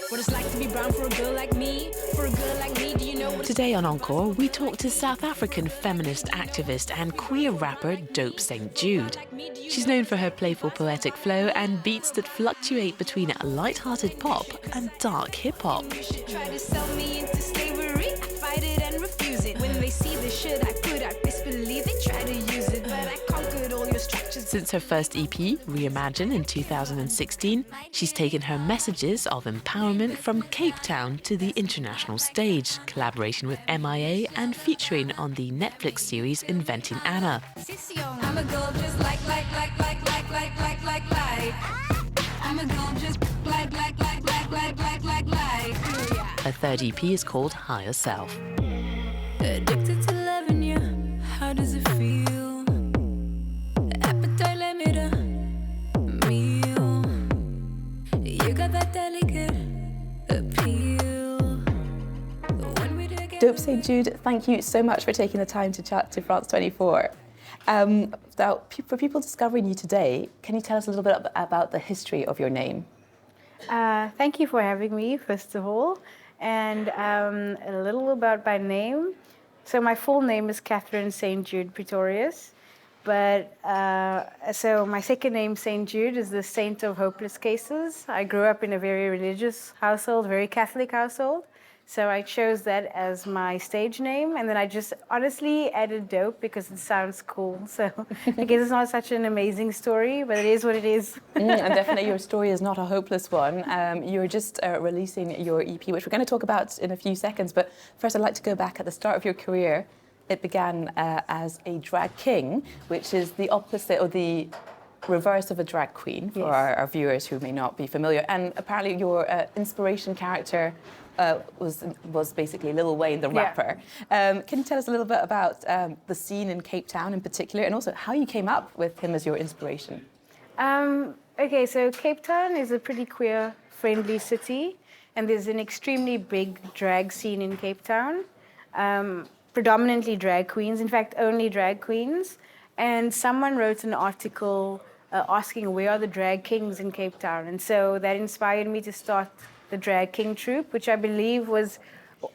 What it's like to be brown for a girl like me. For a girl like me, do you know what Today on Encore, we talk to South African feminist activist and queer rapper Dope Saint Jude. She's known for her playful poetic flow and beats that fluctuate between light-hearted pop and dark hip-hop. you should try to sell me into slavery? I fight it and refuse it. When they see the shit I put out, disbelieve they try to use it. But I conquered all your structures. Since her first EP, Reimagine, in 2016, she's taken her messages of empowerment from Cape Town to the international stage, collaboration with MIA and featuring on the Netflix series Inventing Anna. I'm a girl just like. I'm a girl just like. Her third EP is called Higher Self. Addicted to loving you, how does it feel? Appetite limit a meal. You got that delicate appeal. Dope Saint Jude, thank you so much for taking the time to chat to France 24. Now, for people discovering you today, can you tell us a little bit about the history of your name? Thank you for having me, first of all. And a little about my name. So my full name is Catherine Saint Jude Pretorius. But so my second name, Saint Jude, is the saint of hopeless cases. I grew up in a very religious household, very Catholic household. So I chose that as my stage name, and then I just honestly added dope because it sounds cool. So I guess it's not such an amazing story, but it is what it is. And definitely your story is not a hopeless one. You're just releasing your EP, which we're going to talk about in a few seconds. But first, I'd like to go back at the start of your career. It began as a drag king, which is the opposite or the reverse of a drag queen for our viewers who may not be familiar. And apparently your inspiration character was basically Lil Wayne, the rapper. Can you tell us a little bit about the scene in Cape Town in particular, and also how you came up with him as your inspiration? Okay, so Cape Town is a pretty queer-friendly city, and there's an extremely big drag scene in Cape Town. Predominantly drag queens, in fact, only drag queens. And someone wrote an article asking where are the drag kings in Cape Town, and so that inspired me to start the Drag King troupe, which I believe was,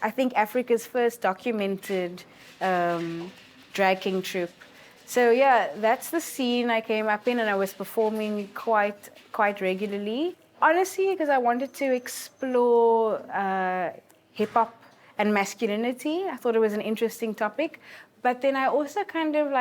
I think, Africa's first documented drag king troupe. So yeah, that's the scene I came up in, and I was performing quite regularly. Honestly, because I wanted to explore hip hop and masculinity. I thought it was an interesting topic, but then I also kind of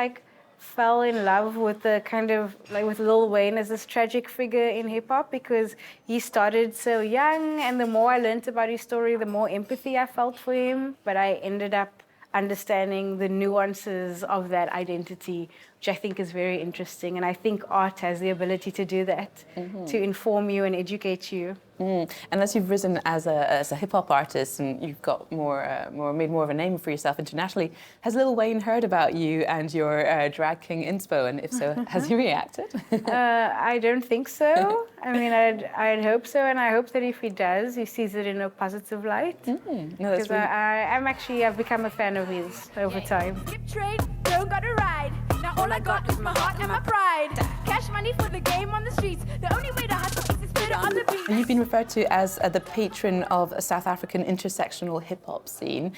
fell in love with the kind of with Lil Wayne as this tragic figure in hip hop, because he started so young, and the more I learned about his story, the more empathy I felt for him. But I ended up understanding the nuances of that identity, which I think is very interesting. And I think art has the ability to do that, to inform you and educate you. And as you've risen as a hip hop artist, and you've got made more of a name for yourself internationally, has Lil Wayne heard about you and your drag king inspo? And if so, has he reacted? I don't think so. I mean, I'd hope so, and I hope that if he does, he sees it in a positive light. No, that's Because I've become a fan of his over time. Skip trade, don't gotta ride. Now all I got is my heart and my pride. Cash money for the game on the streets. The only way to hustle is to spit it on the beat. You've been referred to as the patron of a South African intersectional hip-hop scene.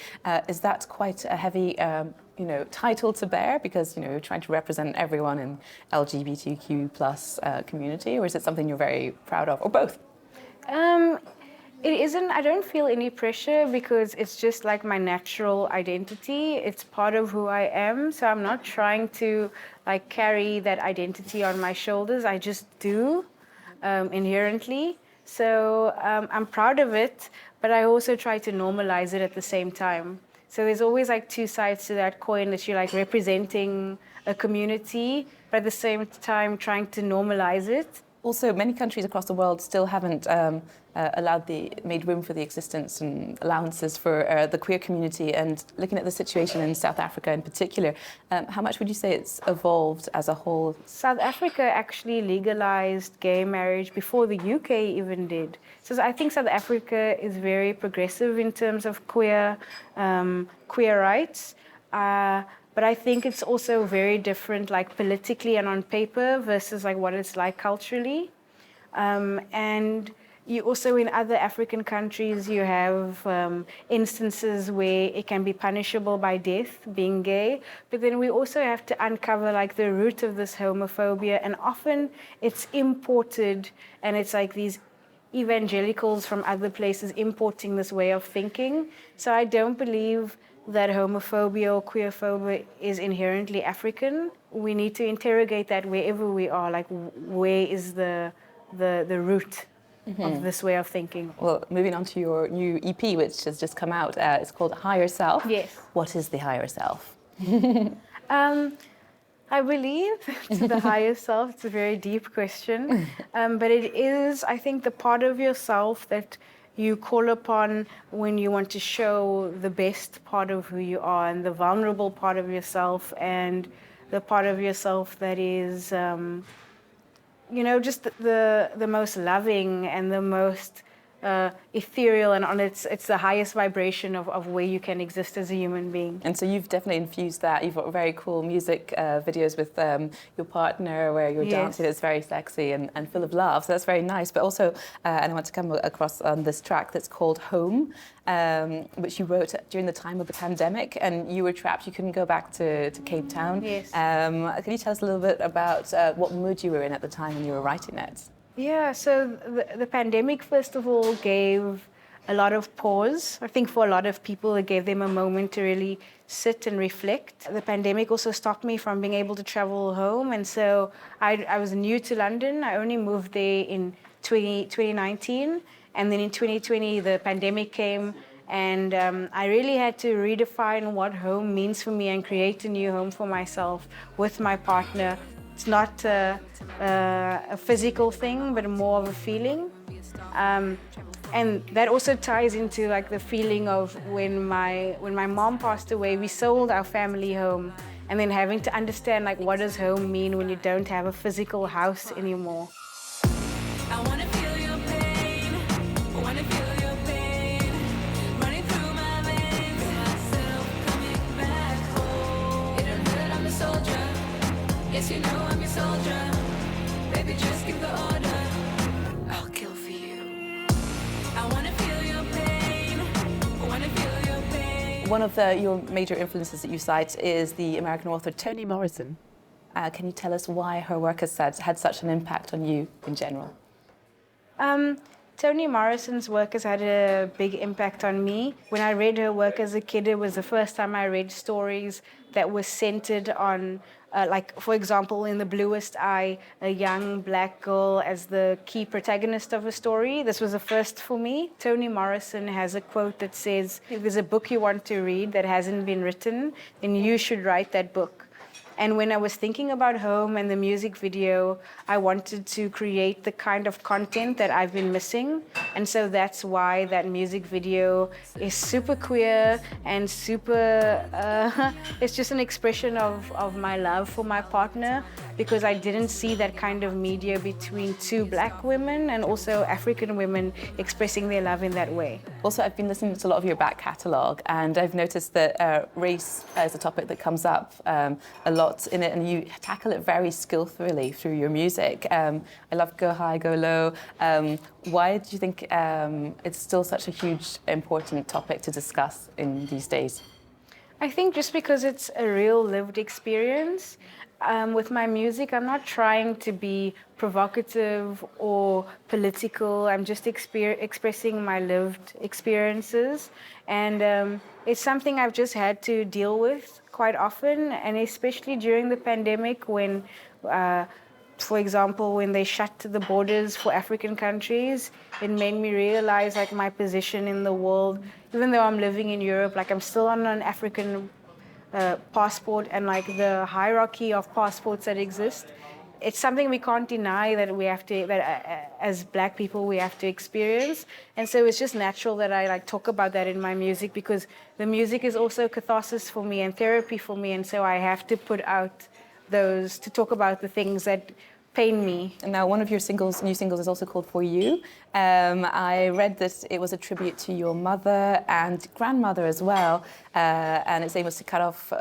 Is that quite a heavy title to bear, because you're trying to represent everyone in LGBTQ plus community, or is it something you're very proud of, or both? It isn't. I don't feel any pressure, because it's just like my natural identity. It's part of who I am. So I'm not trying to carry that identity on my shoulders. I just do inherently. So I'm proud of it, but I also try to normalize it at the same time. So there's always two sides to that coin, that you're representing a community, but at the same time trying to normalize it. Also, many countries across the world still haven't made room for the existence and allowances for the queer community. And looking at the situation in South Africa in particular, how much would you say it's evolved as a whole? South Africa actually legalized gay marriage before the UK even did. So I think South Africa is very progressive in terms of queer rights. But I think it's also very different, politically and on paper, versus what it's like culturally. And You also, in other African countries, you have instances where it can be punishable by death, being gay. But then we also have to uncover like the root of this homophobia, and often it's imported, and it's like these evangelicals from other places importing this way of thinking. So I don't believe that homophobia or queerphobia is inherently African. We need to interrogate that wherever we are, like where is the root of this way of thinking. Well, moving on to your new EP, which has just come out, it's called Higher Self. Yes. What is the higher self? I believe it's the higher self. It's a very deep question. But it is, I think, the part of yourself that you call upon when you want to show the best part of who you are, and the vulnerable part of yourself, and the part of yourself that is just the most loving and the most ethereal, and it's the highest vibration of where you can exist as a human being. And so you've definitely infused that. You've got very cool music videos with your partner where you're dancing. It's very sexy and full of love. So that's very nice. But also, and I want to come across on this track that's called Home, which you wrote during the time of the pandemic, and you were trapped. You couldn't go back to Cape Town. Yes. Can you tell us a little bit about what mood you were in at the time when you were writing it? Yeah, so the pandemic, first of all, gave a lot of pause. I think for a lot of people, it gave them a moment to really sit and reflect. The pandemic also stopped me from being able to travel home. And so I was new to London. I only moved there in 2019. And then in 2020, the pandemic came. And I really had to redefine what home means for me and create a new home for myself with my partner. It's not a physical thing, but more of a feeling. And that also ties into like the feeling of when my mom passed away, we sold our family home, and then having to understand like what does home mean when you don't have a physical house anymore. I wanna feel your pain. I wanna feel your pain running through my veins. Myself coming back home. It don't hurt, I'm a soldier. Yes, you know I'm your soldier. Baby, just give the order. I'll kill for you. I wanna feel your pain. I wanna feel your pain. One of your major influences that you cite is the American author Toni Morrison. Can you tell us why her work has had such an impact on you in general? Toni Morrison's work has had a big impact on me. When I read her work as a kid, it was the first time I read stories that were centered on, like, for example, in The Bluest Eye, a young black girl as the key protagonist of a story. This was a first for me. Toni Morrison has a quote that says, if there's a book you want to read that hasn't been written, then you should write that book. And when I was thinking about home and the music video, I wanted to create the kind of content that I've been missing. And so that's why that music video is super queer and super, it's just an expression of my love for my partner, because I didn't see that kind of media between two black women and also African women expressing their love in that way. Also, I've been listening to a lot of your back catalogue, and I've noticed that race is a topic that comes up a lot in it, and you tackle it very skillfully through your music. I love Go High, Go Low. Why do you think it's still such a huge, important topic to discuss in these days? I think just because it's a real lived experience. With my music, I'm not trying to be provocative or political. I'm just expressing my lived experiences. And it's something I've just had to deal with quite often, and especially during the pandemic when, for example, when they shut the borders for African countries, it made me realize like my position in the world. Even though I'm living in Europe, like I'm still on an African passport, and like the hierarchy of passports that exist, it's something we can't deny that we have to, that as black people we have to experience. And so it's just natural that I like talk about that in my music, because the music is also catharsis for me and therapy for me, and so I have to put out those, to talk about the things that pain me. And now one of your new singles is also called For You. I read that it was a tribute to your mother and grandmother as well, and its aim was to cut off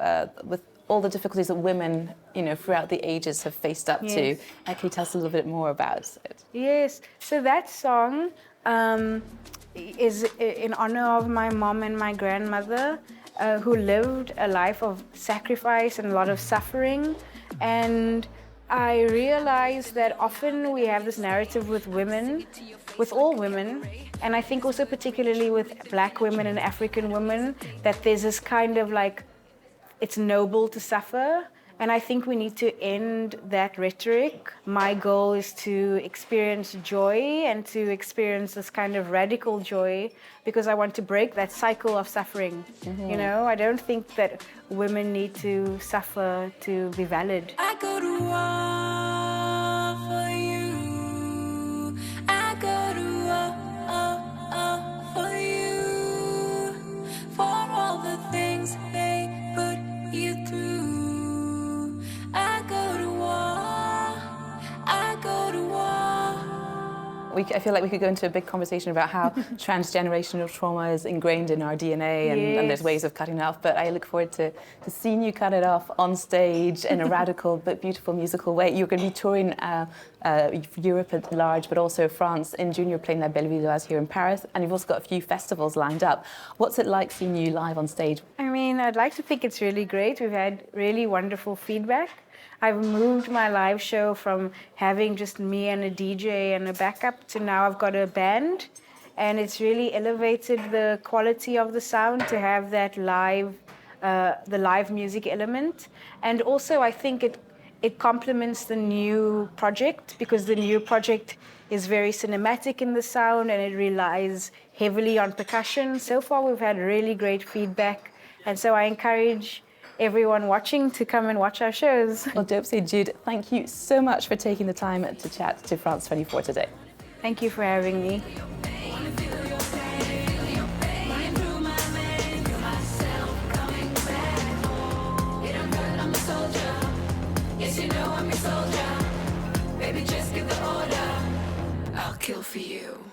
with all the difficulties that women, throughout the ages have faced up to. Can you tell us a little bit more about it? Yes, so that song, is in honor of my mom and my grandmother, who lived a life of sacrifice and a lot of suffering. And I realized that often we have this narrative with women, with all women, and I think also particularly with Black women and African women, that there's this kind of like, it's noble to suffer. And I think we need to end that rhetoric. My goal is to experience joy and to experience this kind of radical joy, because I want to break that cycle of suffering. You know, I don't think that women need to suffer to be valid. I go to war for you. I go to war for you. For all the things they put you through. I go to war. I go to war. I feel like we could go into a big conversation about how transgenerational trauma is ingrained in our DNA, and there's ways of cutting it off. But I look forward to seeing you cut it off on stage in a radical but beautiful musical way. You're going to be touring Europe at large, but also France. In June, you're playing La Belle Villoise here in Paris, and you've also got a few festivals lined up. What's it like seeing you live on stage? I mean, I'd like to think it's really great. We've had really wonderful feedback. I've moved my live show from having just me and a DJ and a backup to now I've got a band, and it's really elevated the quality of the sound to have that live, the live music element. And also I think it complements the new project, because the new project is very cinematic in the sound and it relies heavily on percussion. So far we've had really great feedback, and so I encourage everyone watching to come and watch our shows. Well, Dope Saint Jude, thank you so much for taking the time to chat to France 24 today. Thank you for having me. Yes, you know I'm your soldier. Baby, just give the order. I'll kill for you.